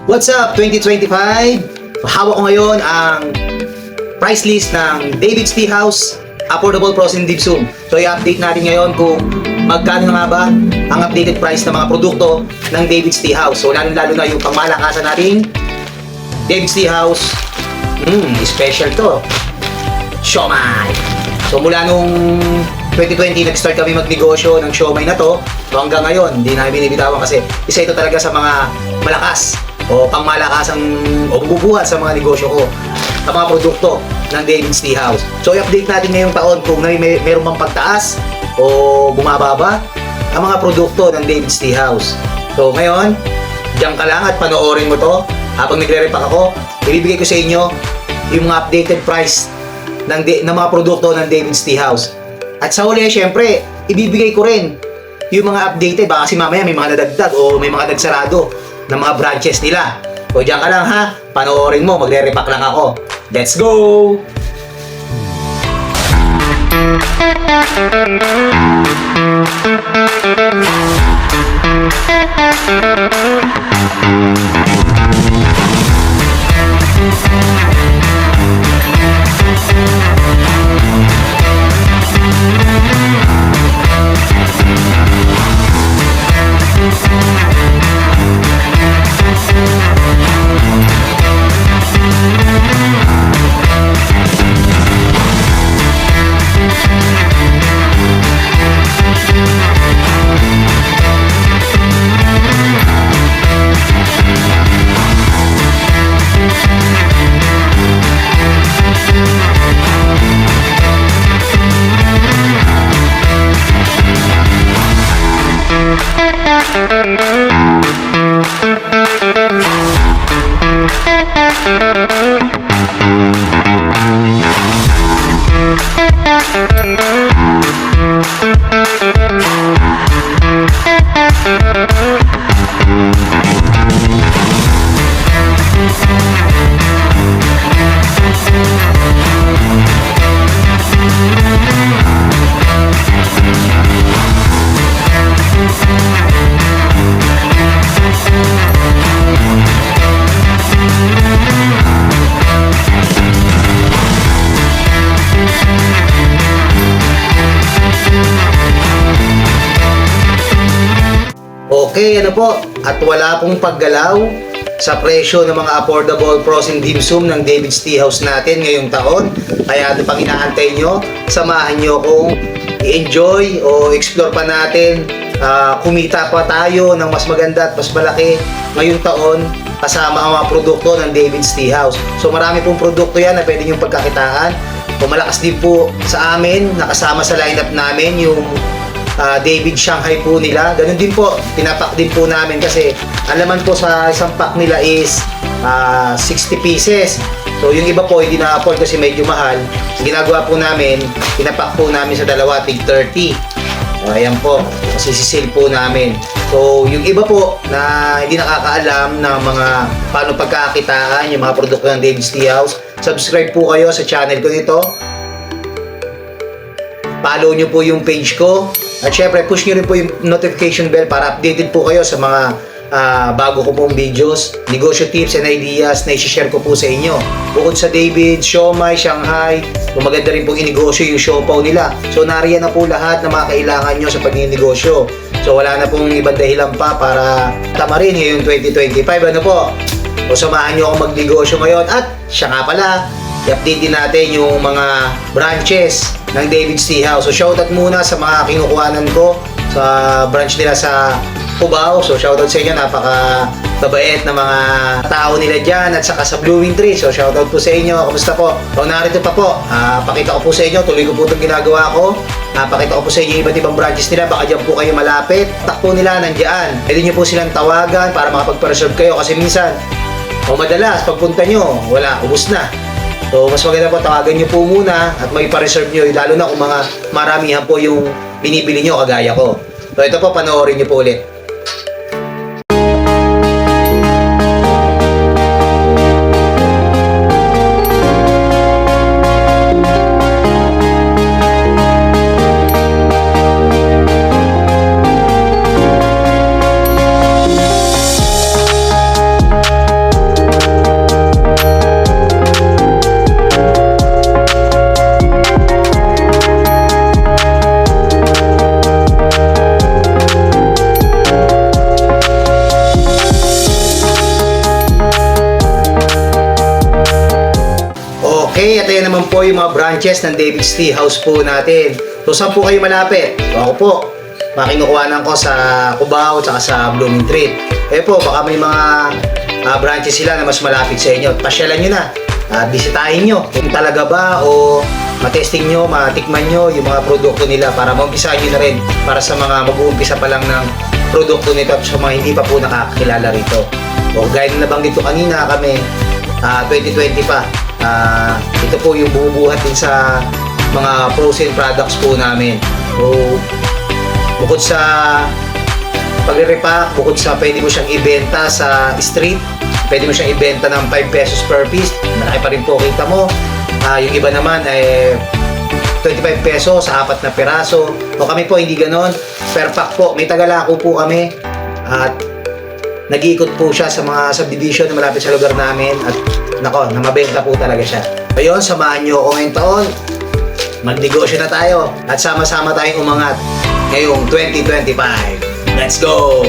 What's up 2025? Hawak ko ngayon ang price list ng David's Tea House Affordable Frozen Dim Sum. So i-update natin ngayon kung magkano na nga ba ang updated price ng mga produkto ng David's Tea House. So lalo na yung pangmalakasan nating David's Tea House. Special to. Siomai! So mula nung 2020 nag-start kami magnegosyo ng siomai na to. So hanggang ngayon, hindi namin binibitawan kasi isa ito talaga sa mga malakas o pangmalakasang o bubuhat sa mga negosyo ko, sa mga produkto ng David's Tea House. So i-update natin ngayong taon kung mayroon bang pagtaas o bumababa ang mga produkto ng David's Tea House. So ngayon, diyan ka lang at panoorin mo to habang nagre-repack ako. Ibibigay ko sa inyo yung mga updated price ng mga produkto ng David's Tea House. At sa huli, syempre, ibibigay ko rin yung mga updated. Baka kasi mamaya may mga nadagdag o may mga nagsarado ng mga branches nila. O diyan ka lang ha, panoorin mo, magre-repack lang ako. Let's go! Okay, ano po? At wala pong paggalaw sa presyo ng mga affordable frozen dim sum ng David's Tea House natin ngayong taon. Kaya ito pang inaantay nyo, samahan nyo kung i-enjoy o explore pa natin, kumita pa tayo ng mas maganda at mas malaki ngayong taon kasama ang mga produkto ng David's Tea House. So marami pong produkto yan na pwede nyo pagkakitaan. Kung malakas din po sa amin, nakasama sa lineup namin yung David Shanghai po nila. Ganun din po, pinapak din po namin kasi ang laman po sa isang pack nila is 60 pieces. So yung iba po hindi na-afford kasi medyo mahal. Ginagawa po namin, pinapak po namin sa dalawa, tig 30. Ayan po, masisisil po namin. So yung iba po na hindi nakakaalam ng mga paano pagkakakitaan yung mga produkto ng David's Tea House, subscribe po kayo sa channel ko nito. Follow nyo po yung page ko. At syempre, push nyo rin po yung notification bell para updated po kayo sa mga bago ko pong videos, negosyo tips and ideas na i-share ko po sa inyo. Bukod sa David, siomai, Shanghai, maganda rin pong inegosyo yung siopaw nila. So nariyan na po lahat na mga kailangan nyo sa pag-inegosyo. So wala na pong ibang dahilan pa para tamarin ngayong 2025. Ano po? O samahan nyo akong magnegosyo ngayon. At siya nga pala, i-update din natin yung mga branches ng David's Tea House. So shoutout muna sa mga kinukuhanan ko sa branch nila sa Cubao. So shoutout sa inyo, napaka-babait na mga tao nila dyan at saka sa Blooming Tree. So shoutout po sa inyo. Kamusta po? So narito pa po. Pakita ko po sa inyo. Tuloy ko po itong ginagawa ko. Pakita ko po sa inyo iba't ibang branches nila. Baka dyan po kayo malapit. Takpo nila nandyan. Pwede nyo po silang tawagan para makapag-reserve kayo kasi minsan o madalas pagpunta nyo, wala, ubos na. So, mas maganda po, tawagan nyo po muna at may pa-reserve nyo, lalo na kung mga maramihan po yung binibili nyo kagaya ko. So, ito po, panoorin nyo po ulit. ayan naman po yung mga branches ng David's Tea House po natin. So saan po kayo malapit? So, ako po, makinukuhanan ko sa Cubao at sa Blooming Treat. Po, baka may mga branches sila na mas malapit sa inyo. Pasyalan nyo na. Bisitahin nyo kung talaga ba o matesting nyo, matikman nyo yung mga produkto nila para maumpisahan nyo na rin para sa mga mag-uumpisa pa lang ng produkto nito at sa mga hindi pa po nakakilala rito. O gaya na nabanggit ko kanina kami, 2020 pa. Ito po yung bumubuhat din sa mga frozen products po namin. So, bukod sa pagre-repack, bukod sa pwede mo siyang ibenta sa street, pwede mo siyang ibenta ng 5 pesos per piece, malaki pa rin po kita mo. Yung iba naman ay 25 pesos sa 4 na piraso. O kami po hindi ganon, per pack po. May tagalako po kami at nag-iikot po siya sa mga subdivision na malapit sa lugar namin at nako, na mabenta po talaga siya. Ayun, samahan nyo ako ngayong taon. Magnegosyo na tayo at sama-sama tayong umangat ngayong 2025. Let's go!